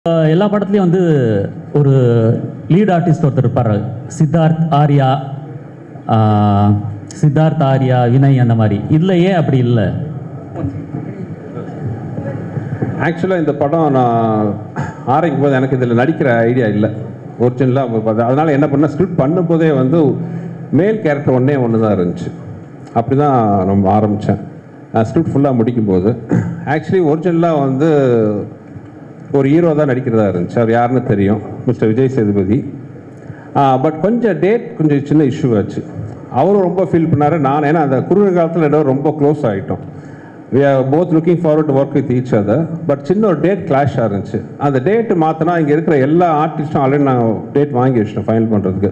எல்லா படத்துலையும் வந்து ஒரு லீட் ஆர்டிஸ்ட் ஒருத்தர் இருப்பார், சித்தார்த் ஆர்யா, வினய் அந்த மாதிரி. இதில் ஏன் அப்படி இல்லை? ஆக்சுவலாக இந்த படம் நான் ஆரம்பிக்கும் போது எனக்கு இதில் நடிக்கிற ஐடியா இல்லை ஒரிஜினலாக. அதனால் என்ன பண்ணால் ஸ்கிரிப்ட் பண்ணும்போதே வந்து மேல் கேரக்டர் ஒன்று தான் இருந்துச்சு. அப்படி தான் நம்ம ஆரம்பித்தேன் ஸ்கிரிப்ட் ஃபுல்லாக முடிக்கும்போது. ஆக்சுவலி ஒரிஜினலாக வந்து ஒரு ஹீரோ தான் நடிக்கிறதா இருந்துச்சு. அவர் யாருன்னு தெரியும், மிஸ்டர் விஜய் சேதுபதி. பட் கொஞ்சம் டேட் கொஞ்சம் சின்ன இஷ்யூ ஆச்சு. அவரும் ரொம்ப ஃபீல் பண்ணார், நான் ஏன்னா அந்த குறுகிய காலத்தில் ஏதோ ரொம்ப க்ளோஸ் ஆகிட்டோம். we are both looking forward to work with each other. But சின்ன ஒரு டேட் கிளாஷ் இருந்துச்சு. அந்த டேட்டு மாற்றினா இங்கே இருக்கிற எல்லா ஆர்டிஸ்ட்டும் ஆல்ரெடி நான் டேட் வாங்கி வச்சிட்டேன் ஃபைனல் பண்ணுறதுக்கு.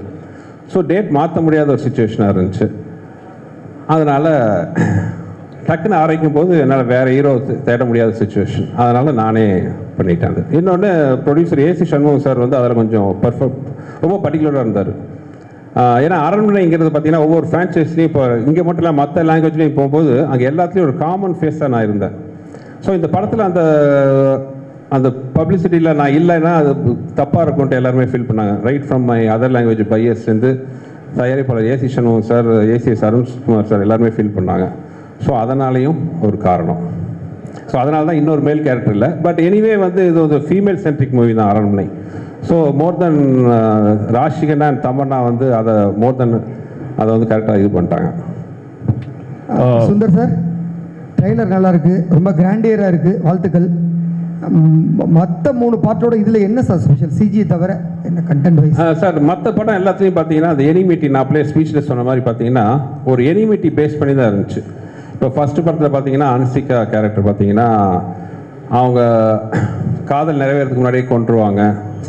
ஸோ டேட் மாற்ற முடியாத ஒரு சுச்சுவேஷனாக இருந்துச்சு. அதனால் டக்குன்னு ஆரம்பிக்கும் போது என்னால் வேறு ஹீரோ தேட முடியாத சுச்சுவேஷன். அதனால் நானே பண்ணிட்டேன். அது இன்னொன்று ப்ரொடியூசர் ஏசி சண்முகம் சார் வந்து அதில் கொஞ்சம் ரொம்ப பர்டிகுலராக இருந்தார். ஏன்னா அரண்மனைங்கிறது பார்த்தீங்கன்னா ஒவ்வொரு ஃப்ரான்ச்சைஸ்லையும் இப்போ இங்கே மட்டும் இல்லை மற்ற லாங்குவேஜ்லேயும் போகும்போது அங்கே எல்லாத்துலேயும் ஒரு காமன் ஃபேஸாக நான் இருந்தேன். ஸோ இந்த படத்தில் அந்த பப்ளிசிட்டியில் நான் இல்லைன்னா அது தப்பாக இருக்கும்ட்டு எல்லாருமே ஃபீல் பண்ணாங்க. Right from my other language buyers வந்து தயாரிப்பாளர் AC Shanmugam sir, ACS Arunkumar sir எல்லாருமே ஃபீல் பண்ணாங்க. ஸோ அதனாலேயும் ஒரு காரணம். ஸோ அதனால தான் இன்னொரு மேல் கேரக்டர் இல்லை. பட் எனிவே வந்து இது ஒரு ஃபீமேல் சென்ட்ரிக் மூவி தான் Aranmanai. So more then Rashi Khanna and Tamannaah வந்து அதை அதை வந்து கரெக்டாக இது பண்ணிட்டாங்க. சுந்தர் சார், ட்ரெய்லர் நல்லா இருக்கு, ரொம்ப கிராண்டியராக இருக்கு, வாழ்த்துக்கள். மற்ற 3 பாட்டோட இதில் என்ன சார் ஸ்பெஷல்? சிஜி தவிர என்ன கண்டென்ட் வைஸ்? சார் மற்ற படம் எல்லாத்துலேயும் பார்த்தீங்கன்னா அந்த எனிமிட்டி, நான் அப்படியே ஸ்பீச்சில் சொன்ன மாதிரி பார்த்தீங்கன்னா ஒரு எனிமிட்டி பேஸ் பண்ணி தான் இருந்துச்சு. இப்போ ஃபஸ்ட்டு படத்தில் பார்த்தீங்கன்னா அன்சிகா கேரக்டர் பார்த்தீங்கன்னா அவங்க காதல் நிறைவேறதுக்கு முன்னாடியே கொண்டுருவாங்க.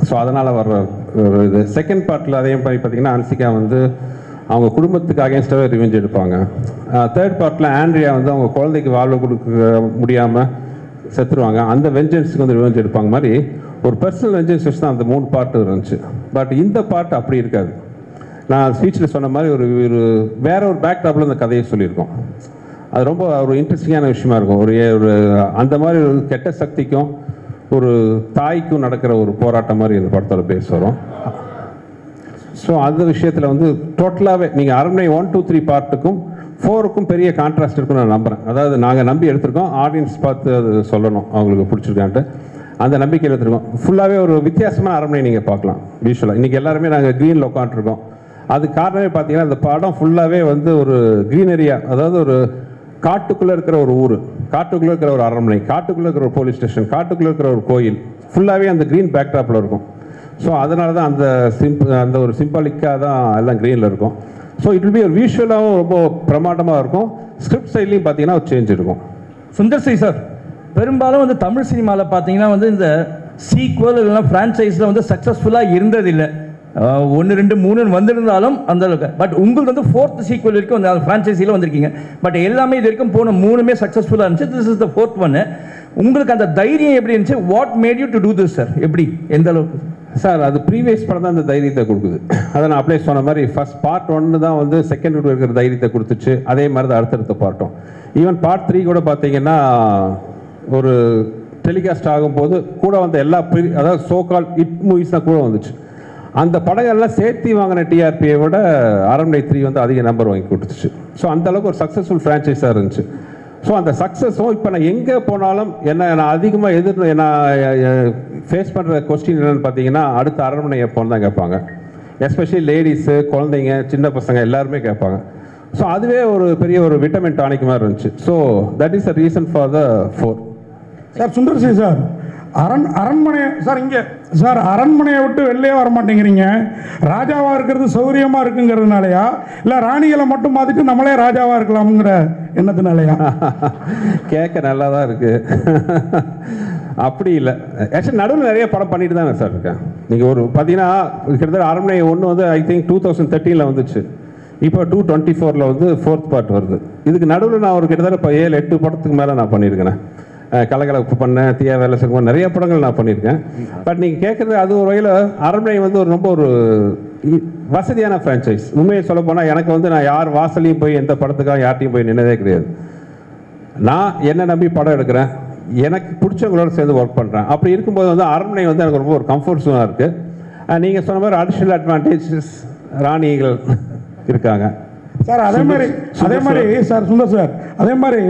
ஸோ அதனால் வர்ற ஒரு இது. செகண்ட் பார்ட்டில் அதே மாதிரி பார்த்தீங்கன்னா அன்சிகா வந்து அவங்க குடும்பத்துக்கு அகேன்ஸ்டாகவே ரிவெஞ்ச் எடுப்பாங்க. தேர்ட் பார்ட்டில் ஆண்ட்ரியா வந்து அவங்க குழந்தைக்கு வாழ்வு கொடுக்க முடியாமல் செத்துருவாங்க. அந்த வெஞ்சன்ஸுக்கு வந்து ரிவெஞ்ச் எடுப்பாங்க மாதிரி ஒரு பர்சனல் வெஞ்சன்ஸ் வச்சு தான் அந்த 3 பார்ட்டு இருந்துச்சு. பட் இந்த பார்ட் அப்படி இருக்காது. நான் ஸ்பீச்சில் சொன்ன மாதிரி ஒரு வேற ஒரு பேக்டாப்பில் இந்த கதையை சொல்லியிருக்கோம். அது ரொம்ப ஒரு இன்ட்ரெஸ்டிங்கான விஷயமா இருக்கும். ஒரு அந்த மாதிரி ஒரு கெட்ட சக்திக்கும் ஒரு தாய்க்கும் நடக்கிற ஒரு போராட்டம் மாதிரி இந்த படத்தோட பேச வரும். ஸோ அந்த விஷயத்தில் வந்து டோட்டலாகவே நீங்கள் அரண்மனை 1, 2, 3 பார்ட்டுக்கும் 4க்கும் பெரிய கான்ட்ராஸ்ட் இருக்குன்னு நான் நம்புகிறேன். அதாவது நாங்கள் நம்பி எடுத்திருக்கோம், ஆடியன்ஸ் பார்த்து அது சொல்லணும் அவங்களுக்கு பிடிச்சிருக்கான்ட்டு அந்த நம்பிக்கையில் எடுத்துருக்கோம். ஃபுல்லாகவே ஒரு வித்தியாசமான அரண்மனை நீங்கள் பார்க்கலாம் விஷுவலாக. இன்றைக்கி எல்லாருமே நாங்கள் க்ரீனில் உட்காந்துருக்கோம். அது காரணமே பார்த்தீங்கன்னா இந்த படம் ஃபுல்லாகவே வந்து ஒரு க்ரீனரியா, அதாவது ஒரு காட்டுக்குள்ளே இருக்கிற ஒரு ஊர், காட்டுக்குள்ளே இருக்கிற ஒரு அரண்மனை, காட்டுக்குள்ளே இருக்கிற ஒரு போலீஸ் ஸ்டேஷன், காட்டுக்குள்ளே இருக்கிற ஒரு கோயில், ஃபுல்லாகவே அந்த க்ரீன் பேக்ட்ராப்பில் இருக்கும். ஸோ அதனால தான் அந்த ஒரு சிம்பாலிக்காக தான் எல்லாம் க்ரீனில் இருக்கும். ஸோ இட் வில் பி ஒரு விஷுவலாகவும் ரொம்ப பிரமாண்டமாக இருக்கும். ஸ்கிரிப்ட் சைட்லையும் பார்த்தீங்கன்னா ஒரு சேஞ்ச் இருக்கும். சுந்தர் சி சார், பெரும்பாலும் வந்து தமிழ் சினிமாவில் பார்த்தீங்கன்னா வந்து இந்த சீக்வல் இல்லைன்னா ஃப்ரான்ச்சைஸில் வந்து சக்ஸஸ்ஃபுல்லாக இருந்ததில்லை. 1, 2, 3 வந்திருந்தாலும் அந்த அளவுக்கு. பட் உங்களுக்கு வந்து 4th சீக்வல் வரைக்கும் அந்த ஃப்ரான்ச்சைஸியில் வந்திருக்கீங்க. பட் எல்லாமே இது வரைக்கும் போன 3மே சக்ஸஸ்ஃபுல்லாக இருந்துச்சு. This is the 4th one. உங்களுக்கு அந்த தைரியம் எப்படி இருந்துச்சு? What made you to do this sir? எப்படி, எந்த அளவுக்கு சார்? அது ப்ரீவியஸ் படம் தான் அந்த தைரியத்தை கொடுக்குது. அதை நான் அப்ளை சொன்ன மாதிரி ஃபர்ஸ்ட் பார்ட் 1 தான் வந்து செகண்ட் இருக்கிற தைரியத்தை கொடுத்துச்சு. அதே மாதிரி தான் அடுத்தடுத்த பார்ட்டும். ஈவன் பார்ட் 3 கூட பார்த்தீங்கன்னா ஒரு டெலிகாஸ்ட் ஆகும்போது கூட வந்த எல்லா அதாவது சோகால் ஹிட் மூவிஸ் தான் கூட வந்துச்சு. அந்த படங்கள்லாம் சேர்த்து வாங்கின டிஆர்பியை விட அரண்மனை 3 வந்து அதிக நம்பர் வாங்கி கொடுத்துச்சு. ஸோ அந்தளவுக்கு ஒரு சக்ஸஸ்ஃபுல் ஃப்ரான்ச்சைஸாக இருந்துச்சு. ஸோ அந்த சக்ஸஸும் இப்போ நான் எங்கே போனாலும் நான் அதிகமாக நான் ஃபேஸ் பண்ணுற கொஸ்டின் என்னென்னு பார்த்தீங்கன்னா அடுத்த அரண்மனை எப்போன்னு தான் கேட்பாங்க. எஸ்பெஷலி லேடிஸு, குழந்தைங்க, சின்ன பசங்க எல்லாருமே கேட்பாங்க. ஸோ அதுவே ஒரு பெரிய ஒரு விட்டமின் டானிக் மாதிரி இருந்துச்சு. So that is the reason for the 4. Sir Sundar C sir, அரண்மனை சார், இங்கே சார் அரண்மனையை விட்டு வெளியே வர மாட்டேங்கிறீங்க. ராஜாவாக இருக்கிறது சௌரியமாக இருக்குங்கிறதுனாலயா, இல்லை ராணிகளை மட்டும் பார்த்துட்டு நம்மளே ராஜாவாக இருக்கலாம்ங்கிற எண்ணத்தினாலயா? கேட்க நல்லா தான் இருக்குது. அப்படி இல்லை. ஆக்சுவலி நடுவில் நிறைய படம் பண்ணிட்டு தானே சார் இருக்கேன். நீங்கள் ஒரு பார்த்தீங்கன்னா கிட்டத்தட்ட அரண்மனை 1 வந்து ஐ திங்க் 2013 வந்துச்சு. இப்போ 2024 வந்து 4th பார்ட் வருது. இதுக்கு நடுவில் நான் ஒரு கிட்டத்தட்ட இப்போ 7-8 படத்துக்கு மேலே நான் பண்ணியிருக்கிறேன். கலகலப்பு பண்ணேன், தீயா வேலை செய்வோம், நிறைய படங்கள் நான் பண்ணியிருக்கேன். பட் நீங்கள் கேட்குறது அது ஒரு வகையில் அரண்மனை வந்து ரொம்ப ஒரு வசதியான ஃப்ரான்ச்சைஸ். உண்மையை சொல்ல போனால் எனக்கு வந்து நான் யார் வாசலையும் போய் எந்த படத்துக்காக யார்ட்டையும் போய் நின்னதே கிடையாது. நான் என்ன நம்பி படம் எடுக்கிறேன். எனக்கு பிடிச்சவங்களோட சேர்ந்து ஒர்க் பண்ணுறேன். அப்படி இருக்கும்போது வந்து அரண்மனை வந்து எனக்கு ரொம்ப ஒரு கம்ஃபர்ட் ஜோனாக இருக்குது. நீங்கள் சொன்ன மாதிரி அடிஷ்னல் அட்வான்டேஜஸ் ராணிகள் இருக்காங்க சார். அதே மாதிரி சார் சுந்தர் சார், அதே மாதிரி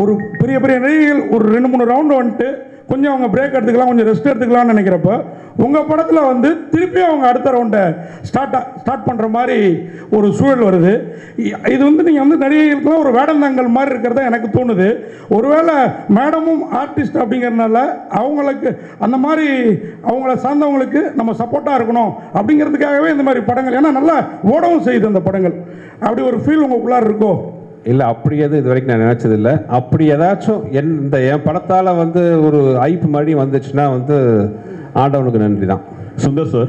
ஒரு பெரிய பெரிய நடிகைகள் ஒரு 2-3 ரவுண்டு வந்துட்டு கொஞ்சம் அவங்க பிரேக் எடுத்துக்கலாம், கொஞ்சம் ரெஸ்ட் எடுத்துக்கலாம்னு நினைக்கிறப்ப உங்கள் படத்தில் வந்து திருப்பி அவங்க அடுத்த ரவுண்டை ஸ்டார்ட் பண்ணுற மாதிரி ஒரு சூழல் வருது. இது வந்து நீங்கள் வந்து நடிகைகளுக்குலாம் ஒரு வேடந்தாங்கல் மாதிரி இருக்கிறதா எனக்கு தோணுது. ஒருவேளை மேடமும் ஆர்டிஸ்ட் அப்படிங்கிறதுனால அவங்களுக்கு அந்த மாதிரி அவங்கள சார்ந்தவங்களுக்கு நம்ம சப்போர்ட்டாக இருக்கணும் அப்படிங்கிறதுக்காகவே இந்த மாதிரி படங்கள், ஏன்னா நல்லா ஓடவும் செய்யுது அந்த படங்கள், அப்படி ஒரு ஃபீல் உங்களுக்குள்ளார இருக்கோ? இல்லை, அப்படி எதுவும் இது வரைக்கும் நான் நினச்சதில்லை. அப்படி ஏதாச்சும் என் படத்தால் வந்து ஒரு ஐப்பு மறுபடி வந்துச்சுன்னா வந்து ஆண்டவனுக்கு நன்றி தான். Sundar sir,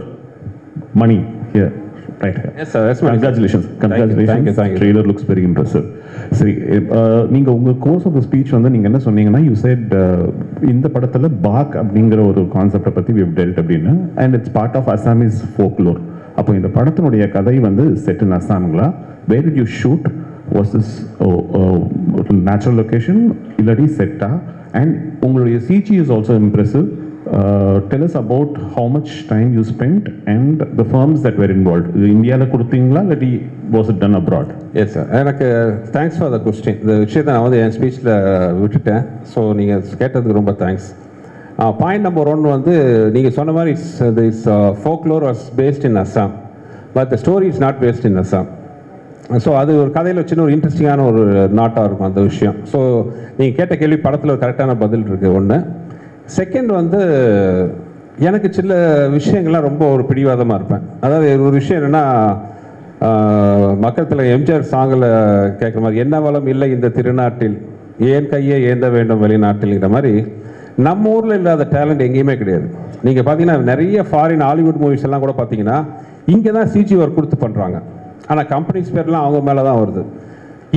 Mani here, right here. Yes sir, yes ma'am. Congratulations. Thank you. Trailer looks very impressive. சரி, நீங்க உங்க கோர்ஸ் ஆஃப் த ஸ்பீச் வந்து நீங்க என்ன சொன்னீங்கன்னா, யூ செட் இந்த படத்துல பாக் அப்படிங்கிற ஒரு கான்செப்டை பத்தி we have dealt அப்படின்னு, and it's part of Assamese folklore. அப்போ இந்த படத்தினுடைய கதை வந்து செட் இன் அஸ்ஸாம்ங்களா? Where did you shoot? Was this natural location இல்லாட்டி செட்டா? And உங்களுடைய CG is also impressive. Tell us about how much time you spent and the firms that were involved. இந்தியாவில் கொடுத்தீங்களா இல்லாட்டி was it done abroad? Yes sir, எனக்கு thanks for the question. இந்த விஷயத்தை நான் வந்து என் ஸ்பீச்சில் விட்டுட்டேன். ஸோ நீங்கள் கேட்டதுக்கு ரொம்ப தேங்க்ஸ். பாயிண்ட் நம்பர் 1 வந்து நீங்கள் சொன்ன மாதிரி is folklore was based in Assam, but the story is not based in Assam. So அது ஒரு கதையில் சின்ன ஒரு இன்ட்ரெஸ்டிங்கான ஒரு நாட்டாக இருக்கும் அந்த விஷயம். ஸோ நீங்கள் கேட்ட கேள்வி படத்தில் ஒரு கரெக்டான பதில் இருக்குது ஒன்று. செகண்ட் வந்து எனக்கு சில விஷயங்கள்லாம் ரொம்ப ஒரு பிடிவாதமாக இருப்பேன். அதாவது ஒரு விஷயம் என்னென்னா, மக்கள் எம்ஜிஆர் சாங்கில் கேட்குற மாதிரி என்ன வளம் இல்லை இந்த திருநாட்டில் ஏன் கையை ஏந்த வேண்டும் வெளிநாட்டில்ங்கிற மாதிரி நம்ம ஊரில் இல்லாத டேலண்ட் எங்கேயுமே கிடையாது. நீங்கள் பார்த்தீங்கன்னா நிறைய ஃபாரின் ஹாலிவுட் மூவிஸ் எல்லாம் கூட பார்த்தீங்கன்னா இங்கே தான் சிஜி ஒர்க் கொடுத்து பண்ணுறாங்க. ஆனால் கம்பெனிஸ் பேர்லாம் அவங்க மேலே தான் வருது.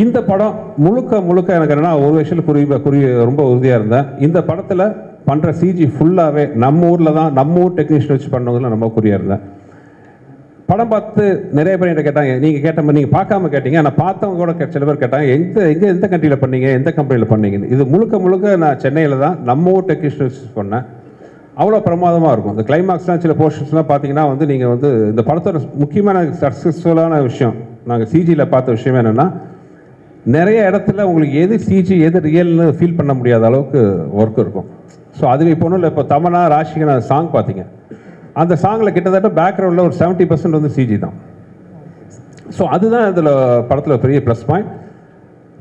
இந்த படம் முழுக்க எனக்கு என்னென்னா ஒரு விஷயத்தில் ரொம்ப உறுதியாக இருந்தேன். இந்த படத்தில் பண்ணுற சிஜி ஃபுல்லாகவே நம்ம ஊரில் தான், நம்ம ஊர் டெக்னீஷியன் வச்சு பண்ணவங்கள ரொம்ப குறியாக இருந்தேன். படம் பார்த்து நிறைய பேர் என்கிட்ட கேட்டாங்க, நீங்கள் கேட்ட மாதிரி நீங்கள் பார்க்காம கேட்டீங்க, ஆனால் பார்த்தவங்க கூட சில பேர் கேட்டாங்க எந்த கண்ட்ரியில் பண்ணீங்க, எந்த கம்பெனியில் பண்ணீங்கன்னு. இது முழுக்க நான் சென்னையில் தான் நம்ம ஊர் டெக்னீஷியன் வச்சு பண்ணேன். அவ்வளோ பிரமாதமாக இருக்கும். இந்த கிளைமாக்ஸ்லாம் சில போர்ஷன்ஸ்லாம் பார்த்தீங்கன்னா வந்து நீங்கள் வந்து இந்த படத்தோட முக்கியமான சக்ஸஸ்ஃபுல்லான விஷயம் நாங்கள் சிஜியில் பார்த்த விஷயம் என்னென்னா, நிறைய இடத்துல உங்களுக்கு எது சிஜி எது ரியல்னு ஃபீல் பண்ண முடியாத அளவுக்கு ஒர்க் இருக்கும். ஸோ அதுவே இப்போ ஒன்றும் இல்லை, இப்போ தமனா ராஷிகனா சாங் பார்த்தீங்க, அந்த சாங்கில் கிட்டத்தட்ட பேக்ரவுண்டில் ஒரு 70% வந்து சிஜி தான். ஸோ அதுதான் இதில் படத்தில் பெரிய ப்ளஸ் பாயிண்ட்.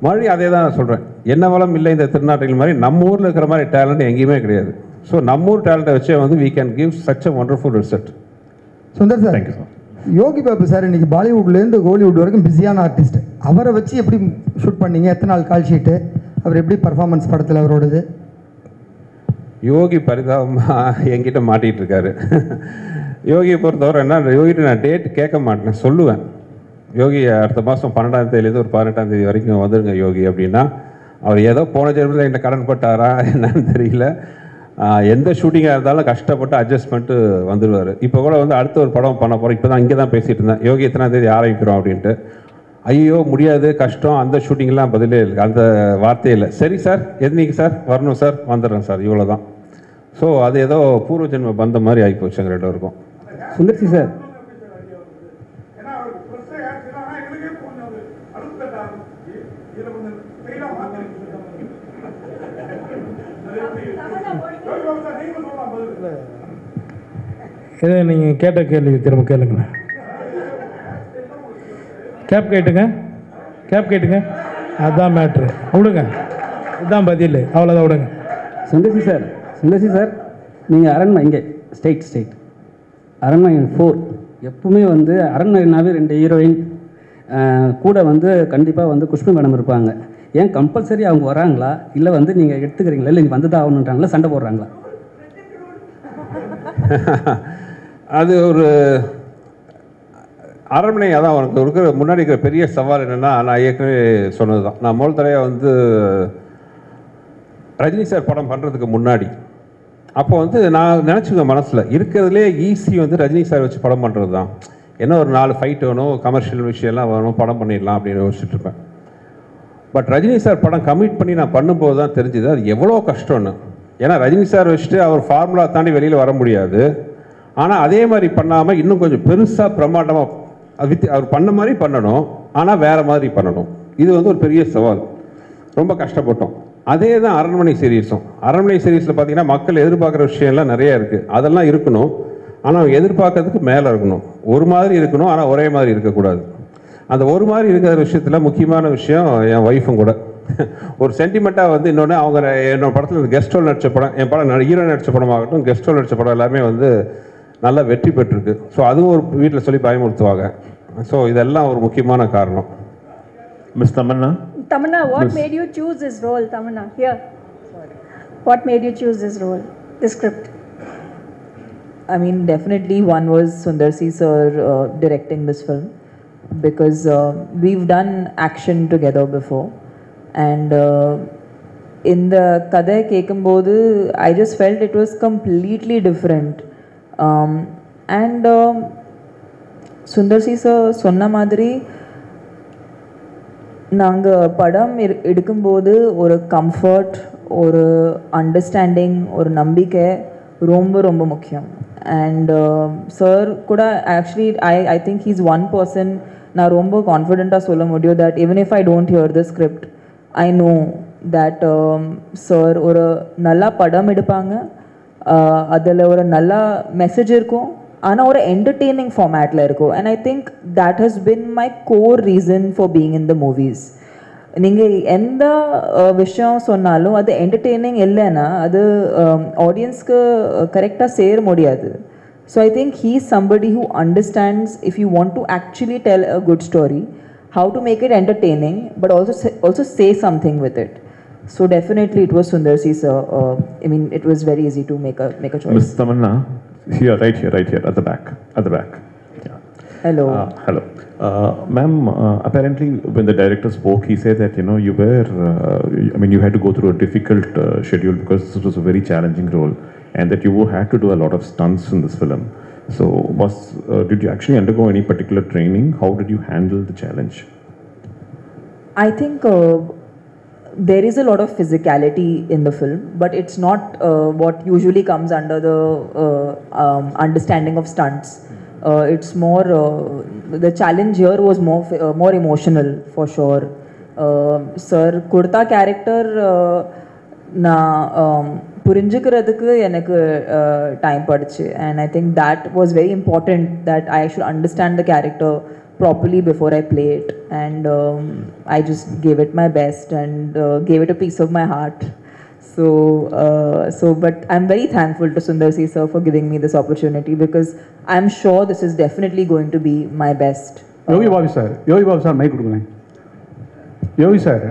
மறுபடியும் அதே தான் நான் சொல்கிறேன், என்ன வளம் இல்லை இந்த திருநாட்டில் மாதிரி நம்ம ஊரில் இருக்கிற மாதிரி டேலண்ட் எங்கேயுமே கிடையாது. ஸோ நம்ம ஊர் டேலண்ட்டை வச்சே வந்து we can give such a wonderful result. Sundar sir, thank you sir. Yogi Babu sir இன்னைக்கு பாலிவுட்லேருந்து ஹாலிவுட் வரைக்கும் பிஸியான ஆர்டிஸ்ட். அவரை வச்சு எப்படி ஷூட் பண்ணீங்க? எத்தனை நாள் கால் ஷீட்டு? அவர் எப்படி பர்ஃபார்மன்ஸ் படத்தில் அவரோடது? யோகி பரிதாபமாக என்கிட்ட மாட்டிகிட்டு இருக்காரு. யோகியை பொறுத்தவரை என்ன, யோகிட்ட நான் டேட் கேட்க மாட்டேன், சொல்லுவேன். யோகி அடுத்த மாதம் 12ஆம் தேதியிலேருந்து ஒரு 18ஆம் தேதி வரைக்கும் வந்துடுங்க யோகி அப்படின்னா, அவர் ஏதோ போன ஜென்மத்தில் என்ன கடன் பட்டாரா என்னன்னு தெரியல. எந்த ஷூட்டிங்காக இருந்தாலும் கஷ்டப்பட்டு அட்ஜஸ்ட் பண்ணிட்டு வந்துடுவார். இப்போ கூட வந்து அடுத்த ஒரு படம் பண்ண போகிறோம். இப்போ தான் இங்கே தான் பேசிகிட்டு இருந்தேன், யோகி எத்தனாம் தேதி ஆரம்பிக்கிறோம் அப்படின்ட்டு. ஐயோ முடியாது, கஷ்டம், அந்த ஷூட்டிங்லாம் பதிலே இல்லை, அந்த வார்த்தையே இல்லை. சரி சார், எதுனிக்கு சார் வரணும் சார், வந்துடுறேன் சார், இவ்வளோ தான். ஸோ அது ஏதோ பூர்வ ஜென்ம பந்த மாதிரி ஆகி போச்சுங்க ரெண்டு பேருக்கும். சுந்தர்சி சார், இதை நீங்கள் கேட்ட கேள்வி திரும்ப கேளுங்களேன். கேப் கேட்டுங்க, அதுதான் மேட்ரு. விடுங்க, இதுதான் பதில், அவ்வளோதான், விடுங்க. சுந்தர்சி சார் நீங்கள் அரண்மனை இங்கே ஸ்டேட் அரண்மனை 4 எப்பவுமே வந்து அரண்மனைனாவே 2 ஹீரோயின் கூட வந்து கண்டிப்பாக வந்து குஷ்பு மேடம் இருப்பாங்க. ஏன் கம்பல்சரி அவங்க வராங்களா, இல்லை வந்து நீங்கள் எடுத்துக்கிறீங்களா, இல்லை இங்கே வந்து தான் ஆகணுன்றாங்களா, சண்டை போடுறாங்களா? அது ஒரு அரண்மனை. அதான் உனக்கு இருக்கிற முன்னாடி இருக்கிற பெரிய சவால் என்னென்னா, நான் ஏற்கனவே சொன்னது தான். நான் முதல் தடவை வந்து ரஜினி சார் படம் பண்ணுறதுக்கு முன்னாடி அப்போ வந்து நான் நினச்சிங்க மனசில் இருக்கிறதுலே ஈஸி வந்து ரஜினி சார் வச்சு படம் பண்ணுறது தான். ஏன்னா ஒரு 4 ஃபைட் வேணும், கமர்ஷியல் விஷயம்லாம் வேணும், படம் பண்ணிடலாம் அப்படின்னு யோசிச்சுட்டு இருப்பேன். பட் ரஜினி சார் படம் கமிட் பண்ணி நான் பண்ணும்போது தான் தெரிஞ்சுது அது எவ்வளோ கஷ்டம்னு. ஏன்னா ரஜினி சார் வச்சுட்டு அவர் ஃபார்முலா தாண்டி வெளியில் வர முடியாது. ஆனால் அதே மாதிரி பண்ணாமல் இன்னும் கொஞ்சம் பெருசாக பிரமாண்டமாக அவர் பண்ண மாதிரி பண்ணணும், ஆனால் வேறு மாதிரி பண்ணணும். இது வந்து ஒரு பெரிய சவால், ரொம்ப கஷ்டப்பட்டோம். அதே தான் அரண்மனை சீரீஸும். அரண்மனை சீரீஸில் பார்த்தீங்கன்னா மக்கள் எதிர்பார்க்குற விஷயம்லாம் நிறைய இருக்குது, அதெல்லாம் இருக்கணும். ஆனால் எதிர்பார்க்கறதுக்கு மேலே இருக்கணும், ஒரு மாதிரி இருக்கணும், ஆனால் ஒரே மாதிரி இருக்கக்கூடாது. அந்த ஒரு மாதிரி இருக்கிற விஷயத்தில் முக்கியமான விஷயம் என் ஒய்ஃபும் கூட ஒரு சென்டிமெண்ட்டாக வந்து இன்னொன்று அவங்க என்னோட படத்தில் கெஸ்ட் ரோல் நடித்த படம், என் படம் ஹீரோ நடித்த படமாகட்டும், கெஸ்ட் ரோல் நடித்த படம் எல்லாமே வந்து நல்லா வெற்றி பெற்றிருக்கு. ஸோ அதுவும் ஒரு வீட்டில் சொல்லி பயமுறுத்துவாங்க. ஸோ இதெல்லாம் ஒரு முக்கியமான காரணம். Miss Tamannaah, what made you choose this role? Tamanna, here. What made you choose this role, this script? I mean, definitely one was Sundar C sir directing this film, because we've done action together before, and in the Kadai Kekambodu I just felt it was completely different, and Sundar C sir sonna madri நாங்கள் படம் எடுக்கும்போது ஒரு comfort, ஒரு understanding, ஒரு நம்பிக்கை ரொம்ப ரொம்ப முக்கியம். அண்ட் சார் கூட actually I think he's one person நான் ரொம்ப கான்ஃபிடெண்ட்டாக சொல்ல முடியும் that even if I don't here the script I know that sir ஒரு நல்லா படம் எடுப்பாங்க, அதில் ஒரு நல்ல மெசேஜ் இருக்கும், ஆனால் ஒரு என்டர்டெய்னிங் ஃபார்மேட்டில் இருக்கும். And I think that has been my core reason for being in the movies. நீங்கள் எந்த விஷயம் சொன்னாலும் அது என்டர்டெய்னிங் இல்லைன்னா அது ஆடியன்ஸ்க்கு கரெக்டாக சேர முடியாது. So I think he is somebody who understands if you want to actually tell a good story, how to make it entertaining but also say something with it. So definitely it was Sundar C sir. I mean, it was very easy to make a choice. Miss Tamanna, right here, at the back. Yeah. Hello. Hello. Ma'am, apparently when the director spoke, he said that, you know, you were, you had to go through a difficult schedule because this was a very challenging role, and that you had to do a lot of stunts in this film. So did you actually undergo any particular training? How did you handle the challenge? I think there is a lot of physicality in the film, but it's not what usually comes under the understanding of stunts. It's more, the challenge here was more emotional for sure. Sir, Kurta character na புரிஞ்சுக்கிறதுக்கு எனக்கு time படுச்சு. And I think that was very important that I should understand the character properly before I play it. And I just gave it my best and gave it a piece of my heart. So but I'm very thankful to Sundar C sir for giving me this opportunity, because I'm sure this is definitely going to be my best. Yogi Babu sir mic கொடுங்களேன். Yogi sir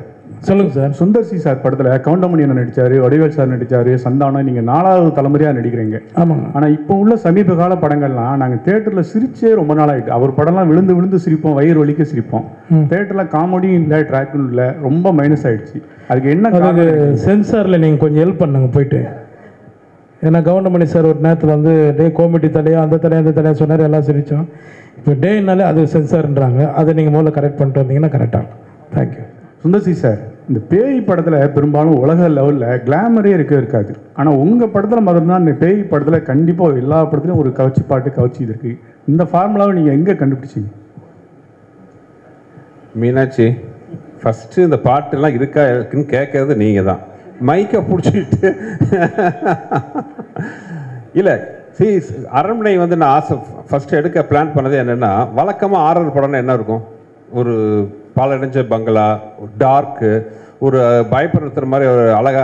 சொல்லுங்கள் sir. Sundar C sir படத்தில் கவுண்டமணி என்ன நடித்தார், Vadivel sir நடித்தார், சந்தானம், நீங்கள் 4வது தலைமுறையாக நடிக்கிறீங்க. ஆமாங்க. ஆனால் இப்போ உள்ள சமீப கால படங்கள்லாம் நாங்கள் தேட்டரில் சிரிச்சே ரொம்ப நாள் ஆகிட்டு. அவர் படம்லாம் விழுந்து சிரிப்போம், வயிறு வலிக்க சிரிப்போம். தேட்டரில் காமெடியும் இல்லை, ட்ராக்கும் இல்லை, ரொம்ப மைனஸ் ஆகிடுச்சு. அதுக்கு என்ன காரணம்? சென்சாரில் நீங்கள் கொஞ்சம் ஹெல்ப் பண்ணுங்க போயிட்டு. ஏன்னா கவுண்டமணி சார் ஒரு நேரத்தில் வந்து டே காமெடி தலையா அந்த தலையா சொன்னார், எல்லாம் சிரித்தோம். இப்போ டேனாலே அது சென்சார்ன்றாங்க. அதை நீங்கள் முதல்ல கரெக்ட் பண்ணிட்டு வந்தீங்கன்னா கரெக்டாக. தேங்க்யூ. சுந்தர் சி சார், இந்த பேய் படத்தில் பெரும்பாலும் உலக லெவலில் கிளாமரே இருக்காது. ஆனால் உங்கள் படத்தில் மட்டும்தான் இந்த பேய் படத்தில் கண்டிப்பாக எல்லா படத்துலையும் ஒரு கவச்சி இது இருக்குது. இந்த ஃபார்முலாவை நீங்கள் எங்கே கண்டுபிடிச்சிங்க? மீனாட்சி, ஃபஸ்ட்டு இந்த பாட்டெல்லாம் இருக்குன்னு கேட்கறது நீங்கள் தான். மைக்கை பிடிச்சிட்டு இல்லை. அரண்மனை வந்து நான் ஃபஸ்ட்டு எடுக்க பிளான் பண்ணது என்னென்னா, வழக்கமாக ஆரர் படம்னா என்ன இருக்கும்? ஒரு பாலடைஞ்ச பங்களா, ஒரு டார்க்கு, ஒரு பயப்படுத்துகிற மாதிரி ஒரு அழகா,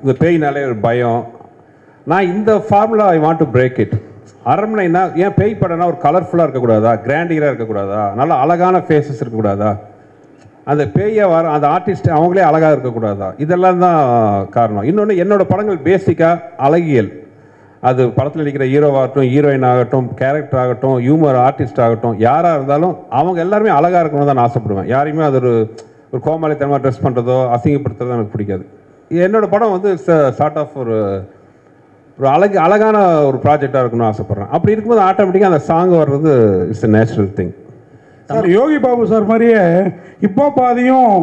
இந்த பேயினாலே ஒரு பயம். நான் இந்த formula I want to break it. அரண்மனைனா ஏன் பேய் படம்னா ஒரு கலர்ஃபுல்லாக இருக்கக்கூடாதா, கிராண்டியராக இருக்கக்கூடாதா, நல்லா அழகான ஃபேஸஸ் இருக்கக்கூடாதா, அந்த பேயை வர அந்த ஆர்டிஸ்ட் அவங்களே அழகாக இருக்கக்கூடாதா? இதெல்லாம் தான் காரணம். இன்னொன்று, என்னோடய படங்கள் பேசிக்காக அழகியல். அது படத்தில் நடிக்கிற ஹீரோவாகட்டும், ஹீரோயின் ஆகட்டும், கேரக்டர் ஆகட்டும், ஹியூமர் ஆர்டிஸ்ட் ஆகட்டும், யாராக இருந்தாலும் அவங்க எல்லாருமே அழகாக இருக்கணும்னு தான் நான் ஆசைப்படுவேன். யாரையுமே அது ஒரு கோமாளித்தனமாக ட்ரெஸ் பண்ணுறதோ அசிங்கப்படுத்துறதோ எனக்கு பிடிக்காது. என்னோடய படம் வந்து சார்ட் ஆஃப் ஒரு அழகான ஒரு ப்ராஜெக்டாக இருக்கணும்னு ஆசைப்பட்றேன். அப்படி இருக்கும்போது ஆட்டோமேட்டிக்காக அந்த சாங் வர்றது it's a natural thing. Sir, Yogi Babu sir மாதிரியே இப்போ பாதியும்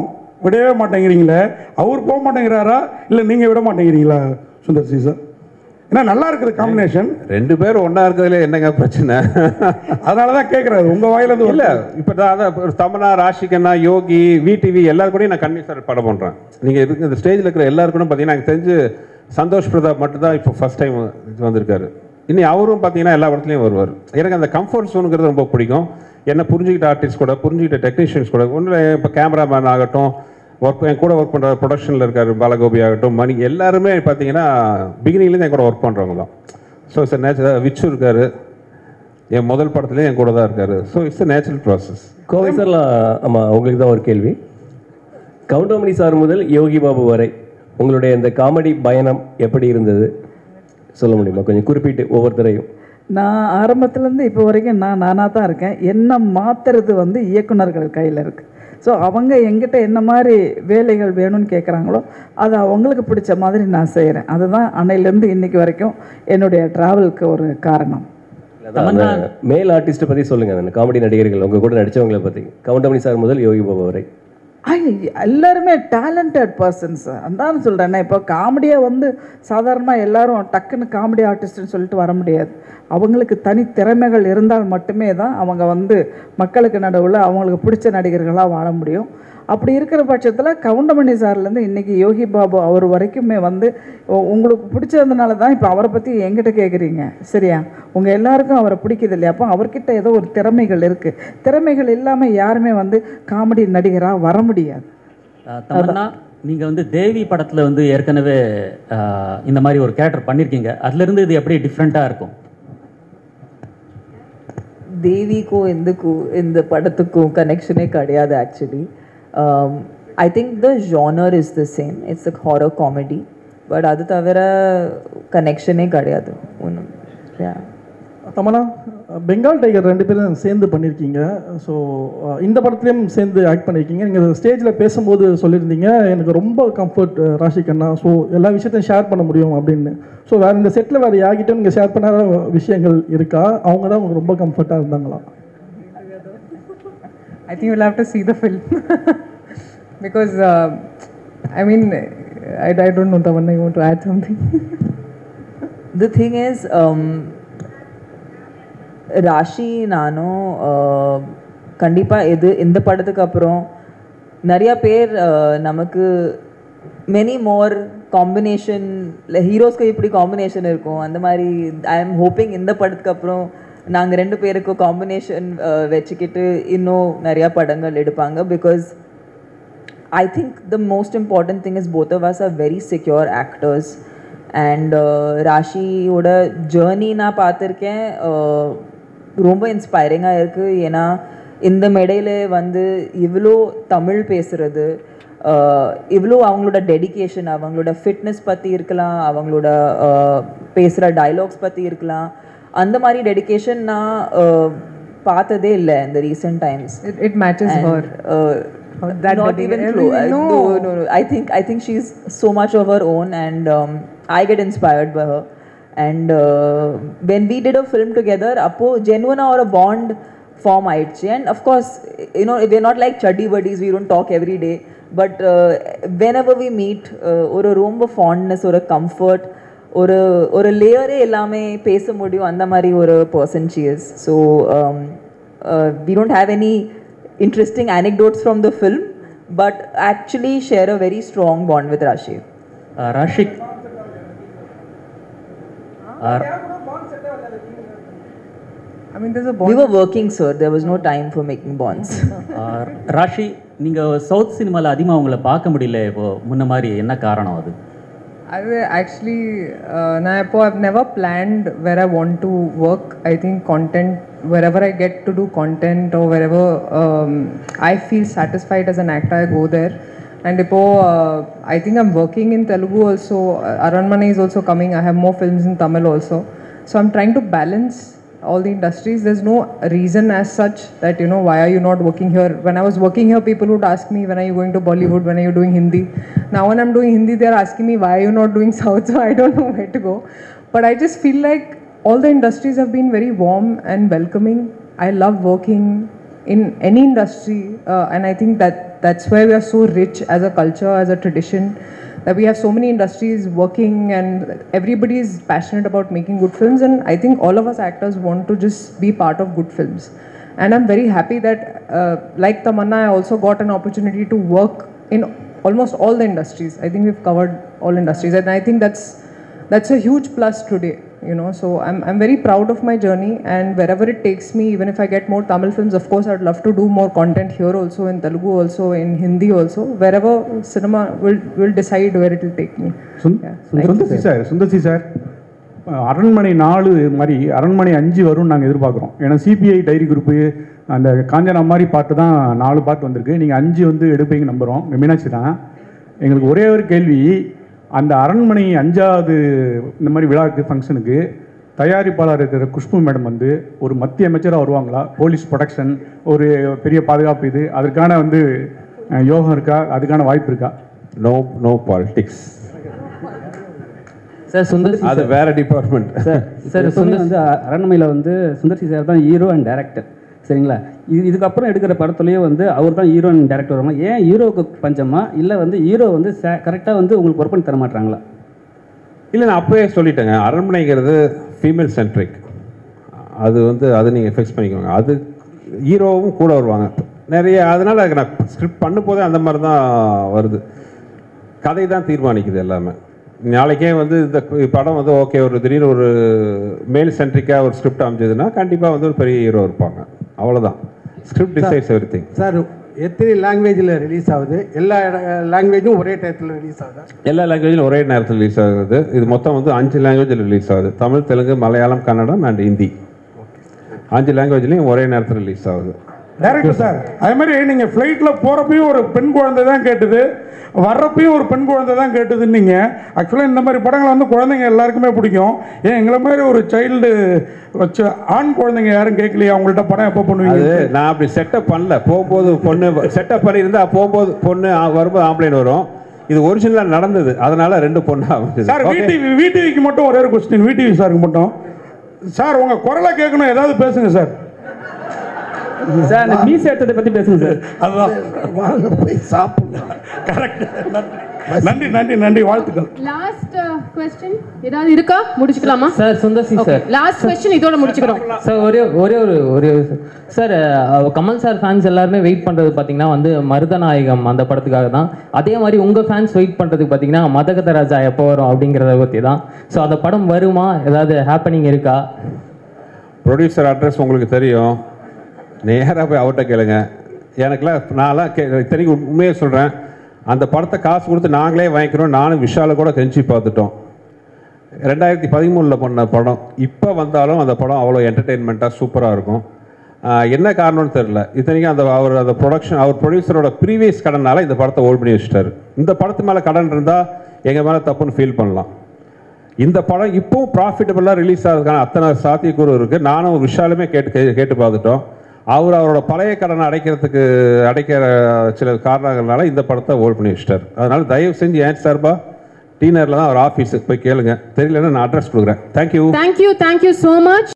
விடவே மாட்டேங்கிறீங்களே, அவர் போக மாட்டேங்கிறாரா இல்லை நீங்கள் விட மாட்டேங்கிறீங்களா சுந்தர் சி சார்? ஏன்னா நல்லா இருக்குது காம்பினேஷன். 2 பேரும் ஒன்றா இருக்கிறதுல என்னங்க பிரச்சனை? அதனால தான் கேட்குறாரு உங்கள் வாயிலிருந்து. இல்லை, இப்போ அதான் தமன்னா, ராஷிகண்ணா, யோகி, விடிவி எல்லாரும் கூடயும் நான் கன்வின்ஸ் சார் படம் பண்ணுறேன். நீங்கள் இருக்கு இந்த ஸ்டேஜில் இருக்கிற எல்லாருக்கும் பார்த்தீங்கன்னா எனக்கு தெரிஞ்சு சந்தோஷ் பிரதாப் மட்டும்தான் இப்போ ஃபஸ்ட் டைம் வந்திருக்காரு. இனி அவரும் பார்த்தீங்கன்னா எல்லா இடத்துலையும் வருவார். எனக்கு அந்த கம்ஃபர்ட் ஜோனுங்கிறது ரொம்ப பிடிக்கும். என்ன புரிஞ்சுக்கிட்ட ஆர்டிஸ்ட் கூட, புரிஞ்சுக்கிட்ட டெக்னீஷியன்ஸ் கூட, ஒன்றும் இப்போ கேமராமேன் ஆகட்டும், என் கூட ஒர்க் பண்ணுற ப்ரொடக்ஷனில் இருக்கார் பாலகோபி ஆகட்டும், மணி, எல்லாருமே பார்த்தீங்கன்னா பிகினிங்லேருந்து என் கூட ஒர்க் பண்ணுறவங்க தான். So it's natural. விச்சு இருக்கார், என் முதல் படத்துலேயே என் கூட தான் இருக்கார். So it's natural process. Kovai சார்லாம், ஆமாம், உங்களுக்கு தான் ஒரு கேள்வி. கவுண்டமணி சார் முதல் யோகி பாபு வரை உங்களுடைய இந்த காமெடி பயணம் எப்படி இருந்தது சொல்ல முடியுமா? கொஞ்சம் குறிப்பிட்டு ஒவ்வொருத்தரையும். நான் ஆரம்பத்துலேருந்து இப்போ வரைக்கும் நானாக தான் இருக்கேன். என்ன மாற்றுறது வந்து இயக்குனர்கள் கையில் இருக்குது. ஸோ அவங்க எங்கிட்ட என்ன மாதிரி வேலைகள் வேணும்னு கேட்குறாங்களோ அதை அவங்களுக்கு பிடிச்ச மாதிரி நான் செய்கிறேன். அதுதான் அன்னையிலேருந்து இன்னைக்கு வரைக்கும் என்னுடைய ட்ராவலுக்கு ஒரு காரணம். மேல் ஆர்டிஸ்ட்டை பற்றி சொல்லுங்கள், அந்த காமெடி நடிகர்கள் உங்கள் கூட நடித்தவங்களை பற்றி. கவுண்டமணி சார் முதல் யோகி பாபு வரை எல்லாருமே டேலண்டட் பர்சன்ஸ். அதான் சொல்கிறேன். இப்போ காமெடியாக வந்து சாதாரணமாக எல்லாரும் டக்குன்னு காமெடி ஆர்டிஸ்ட்னு சொல்லிட்டு வர முடியாது. அவங்களுக்கு தனி திறமைகள் இருந்தால் மட்டுமே தான் அவங்க வந்து மக்களுக்கு நடுவில் அவங்களுக்கு பிடிச்ச நடிகர்களாக வாழ முடியும். அப்படி இருக்கிற பட்சத்தில் கவுண்டமணி சார்லேருந்து இன்றைக்கி யோகி பாபு அவர் வரைக்குமே வந்து உங்களுக்கு பிடிச்சதுனால தான் இப்போ அவரை பற்றி என்கிட்ட கேட்குறீங்க, சரியா? உங்கள் எல்லாருக்கும் அவரை பிடிக்குது இல்லையா? அப்போ அவர்கிட்ட ஏதோ ஒரு திறமைகள் இருக்குது. திறமைகள் இல்லாமல் யாருமே வந்து காமெடி நடிகராக வர முடியாது. தமன்னா, நீங்கள் வந்து தேவி படத்தில் வந்து ஏற்கனவே இந்த மாதிரி ஒரு கேரக்டர் பண்ணியிருக்கீங்க. அதுலேருந்து இது எப்படி டிஃப்ரெண்ட்டாக இருக்கும்? தேவிக்கும் இந்த படத்துக்கும் கனெக்ஷனே கிடையாது actually. I think the genre is the same. It's a horror comedy. But அது தவிர கனெக்ஷனே கிடையாது ஒன்றும். தமன்னா, பெங்கால் டைகர் 2 பேரும் சேர்ந்து பண்ணியிருக்கீங்க. ஸோ இந்த படத்துலேயும் சேர்ந்து ஆக்ட் பண்ணியிருக்கீங்க. நீங்கள் ஸ்டேஜில் பேசும்போது சொல்லியிருந்தீங்க எனக்கு ரொம்ப கம்ஃபர்ட் ராஷிகண்ணா, ஸோ எல்லா விஷயத்தையும் ஷேர் பண்ண முடியும் அப்படின்னு. ஸோ வேறு இந்த செட்டில் வேறு யார்கிட்டும் நீங்கள் ஷேர் பண்ணாத விஷயங்கள் இருக்கா? அவங்க தான் உங்களுக்கு ரொம்ப கம்ஃபர்ட்டாக இருந்தாங்களா? I think you'll have to see the film because I mean I don't know, Tamanna, you want to add something? The thing is Raashi நானும் கண்டிப்பாக இந்த படத்துக்கு அப்புறம் நிறையா பேர் நமக்கு மெனி மோர் காம்பினேஷன், ஹீரோஸ்க்கு இப்படி காம்பினேஷன் இருக்கும் அந்த மாதிரி. ஐ எம் ஹோப்பிங் இந்த படத்துக்கு அப்புறம் நாங்கள் 2 பேருக்கும் காம்பினேஷன் வச்சுக்கிட்டு இன்னும் நிறையா படங்கள் எடுப்பாங்க. Because I think the most important thing is both of us are very secure actors. And ராஷியோட ஜேர்னி நான் பார்த்துருக்கேன், ரொம்ப இன்ஸ்பைரிங்காக இருக்குது. ஏன்னா இந்த மேடையில் வந்து இவ்வளோ தமிழ் பேசுகிறது, இவ்வளோ அவங்களோட டெடிகேஷன், அவங்களோட ஃபிட்னஸ் பற்றி இருக்கலாம், அவங்களோட பேசுகிற டைலாக்ஸ் பற்றி இருக்கலாம், அந்த மாதிரி டெடிகேஷன் நான் பார்த்ததே இல்லை இந்த recent times. It matches her. Not even close. No. I think she's so much of her own, and I get inspired by her. And when we did a film together, appo genuine or a bond form aichi. And of course, you know, we're not like chuddy buddies, we don't talk every day, but whenever we meet, ஒரு ரொம்ப fondness, ஒரு comfort, ஒரு லேயரே எல்லாமே பேச முடியும் அந்த மாதிரி ஒரு person she is. So we don't have any interesting anecdotes from the film, but actually share a very strong bond with Rashi. Rashik, I mean, there's a bond. We were working, sir. There was no time for making bonds. Raashi, நீங்கள் south சினிமாவில் அதிகமாக உங்களை பார்க்க முடியல இப்போ முன்ன மாதிரி, என்ன காரணம் அது? Actually, I've never planned where I want to work. I think content, wherever I get to do content or wherever I feel satisfied as an actor, I go there. And I think I'm working in Telugu also. Aranmane is also coming. I have more films in Tamil also. So I'm trying to balance all the industries. There's no reason as such that, you know, why are you not working here? When I was working here, people would ask me, when are you going to Bollywood? When are you doing Hindi? Now when I'm doing Hindi, they're asking me, why are you not doing South? So I don't know where to go. But I just feel like all the industries have been very warm and welcoming. I love working. in any industry, and I think that's why we are so rich as a culture, as a tradition, that we have so many industries working and everybody is passionate about making good films, and I think all of us actors want to just be part of good films. And I'm very happy that like Tamanna, I also got an opportunity to work in almost all the industries. I think we've covered all industries, and I think that's a huge plus today, you know. So I'm very proud of my journey, and wherever it takes me, even if I get more Tamil films, of course I'd love to do more content here also, in Telugu also, in Hindi also. Wherever cinema will decide where it will take me. Sundar C sir அரண்மனை 4 மாதிரி அரண்மனை 5 வரும்னு நாங்கள் எதிர்பார்க்குறோம். ஏன்னா CBI diary group அந்த காஞ்சனா மாதிரி பாட்டு தான் 4 பாட்டு வந்திருக்கு. நீங்கள் 5 வந்து எடுப்பீங்க நம்புகிறோம். மீனாட்சி தான். எங்களுக்கு ஒரே ஒரு கேள்வி, அந்த அரண்மனை 5வது இந்த மாதிரி விழாக்கு ஃபங்க்ஷனுக்கு தயாரிப்பாளர் இருக்கிற குஷ்பு மேடம் வந்து ஒரு மத்திய அமைச்சராக வருவாங்களா? போலீஸ் ப்ரொடெக்ஷன், ஒரு பெரிய பாதுகாப்பு, இது அதற்கான வந்து யோகம் இருக்கா? அதுக்கான வாய்ப்பு இருக்கா? No politics sir. சுந்தர்சி அது வேற டிபார்ட்மெண்ட் சார். சுந்தர் வந்து அரண்மனையில் வந்து சுந்தர்சி சார் தான் ஹீரோ அண்ட் டைரக்டர், சரிங்களா? இதுக்கப்புறம் எடுக்கிற படத்துலேயே வந்து அவர் தான் ஹீரோ அண்ட் டேரக்டர் வருமா? ஏன் ஹீரோவுக்கு பஞ்சமா, இல்லை வந்து ஹீரோ வந்து கரெக்டாக வந்து உங்களுக்கு ஒர்க் பண்ணி தர மாட்டாங்களா? இல்லை, நான் அப்போவே சொல்லிட்டேங்க, அரண்மனைங்கிறது ஃபீமேல் சென்ட்ரிக். அது நீங்கள் ஃபிக்ஸ் பண்ணிக்கோங்க. அது ஹீரோவும் கூட வருவாங்க நிறைய. அதனால் நான் ஸ்கிரிப்ட் பண்ணும் போதே அந்த மாதிரி தான் வருது. கதை தான் தீர்மானிக்குது எல்லாமே. நாளைக்கே வந்து இந்த படம் வந்து ஓகே, ஒரு திடீர்னு ஒரு மேல் சென்ட்ரிக்காக ஒரு ஸ்கிரிப்ட் அமைச்சதுன்னா கண்டிப்பாக வந்து ஒரு பெரிய ஹீரோ இருப்பாங்க. அவ்வளோதான். Script decides everything. சார், எத்தனை லாங்குவேஜில் ரிலீஸ் ஆகுது? எல்லா லாங்குவேஜும் ஒரே டயத்தில் ரிலீஸ் ஆகுது? எல்லா லாங்குவேஜிலும் ஒரே நேரத்தில் ரிலீஸ் ஆகுது. இது மொத்தம் வந்து 5 லாங்குவேஜில் ரிலீஸ் ஆகுது. தமிழ், தெலுங்கு, மலையாளம், கன்னடம் அண்ட் ஹிந்தி. 5 லாங்குவேஜ்லேயும் ஒரே நேரத்தில் ரிலீஸ் ஆகுது. டைரக்டர் சார், அதே மாதிரி நீங்கள் ஃப்ளைட்டில் போகிறப்பையும் ஒரு பெண் குழந்தை தான் கேட்டுது, வர்றப்பையும் ஒரு பெண் குழந்தை தான் கேட்டுதுன்னு நீங்கள் ஆக்சுவலாக இந்த மாதிரி படங்களை வந்து குழந்தைங்க எல்லாருக்குமே பிடிக்கும். ஏன் எங்களை மாதிரி ஒரு சைல்டு வச்சு ஆண் குழந்தைங்க யாரும் கேட்கலையா? அவங்கள்ட்ட படம் எப்போ பண்ணுவீங்க? நான் அப்படி செட்டப் பண்ணல. போகும்போது பொண்ணு செட்டப் பண்ணியிருந்தா போகும்போது பொண்ணு வரும்போது ஆம்பளைன் வரும். இது ஒரிஜினலாக நடந்தது, அதனால 2 பொண்ணு ஆகுது. சார், விடிவிக்கு மட்டும் ஒரே ஒரு கொஸ்டின், விடிவி சாருக்கு மட்டும். சார், உங்கள் குரலை கேட்கணும், ஏதாவது பேசுங்க சார். சார், அந்த மீசை எடுத்ததை பற்றி பேசுங்க சார். அதுதான், வாங்க போய் சாப்பிடலாம். கரெக்ட். நன்றி நன்றி நன்றி, வாழ்த்துக்கள். லாஸ்ட் क्वेश्चन ஏதாவது இருக்கா? முடிச்சுக்கலாமா sir? Sundar C sir, last question இதோட முடிச்சுக்கிறோம் சார். ஒரே சார், கமல் சார் ஃபேன்ஸ் எல்லாருமே வெயிட் பண்ணுறது பார்த்தீங்கன்னா வந்து மருதநாயகம் அந்த படத்துக்காக தான். அதே மாதிரி உங்கள் ஃபேன்ஸ் வெயிட் பண்ணுறதுக்கு பார்த்தீங்கன்னா மதகத ராஜா எப்போ வரும் அப்படிங்கிறத பற்றி தான். ஸோ அந்த படம் வருமா? ஏதாவது ஹேப்பனிங் இருக்கா? ப்ரொடியூசர் அட்ரஸ் உங்களுக்கு தெரியும், நேராக போய் அவர்கிட்ட கேளுங்க. எனக்குலாம் நான்லாம் தெரியும், உண்மையாக சொல்கிறேன். அந்த படத்தை காசு கொடுத்து நாங்களே வாங்கிக்கிறோம். நானும் விஷாலை கூட கெஞ்சி பார்த்துட்டோம். 2013 பண்ண படம் இப்போ வந்தாலும் அந்த படம் அவ்வளோ என்டர்டெயின்மெண்ட்டாக சூப்பராக இருக்கும். என்ன காரணம்னு தெரில. இத்தனைக்கும் அந்த ப்ரொடக்ஷன், அவர் ப்ரொடியூசரோட ப்ரீவியஸ் கடனால் இந்த படத்தை ஹோல்ட் பண்ணி வச்சுட்டாரு. இந்த படத்து மேலே கடன் இருந்தால் எங்கள் மேலே தப்புன்னு ஃபீல் பண்ணலாம். இந்த படம் இப்போவும் ப்ராஃபிட்டபுளாக ரிலீஸ் ஆகிறதுக்கான அத்தனை சாத்தியக்கூறு இருக்குது. நானும் விஷாலுமே கேட்டு பார்த்துட்டோம். அவரோட பழைய கடனை அடைக்கிற சில காரணங்கள்னால இந்த படத்தை ஹோல்ட் பண்ணி வச்சுட்டார். அதனால் தயவு செஞ்சு ஏன் சார்பா டீனரில் தான் அவர் ஆஃபீஸுக்கு போய் கேளுங்க. தெரியலன்னா நான் அட்ரஸ் கொடுக்குறேன். Thank you so much.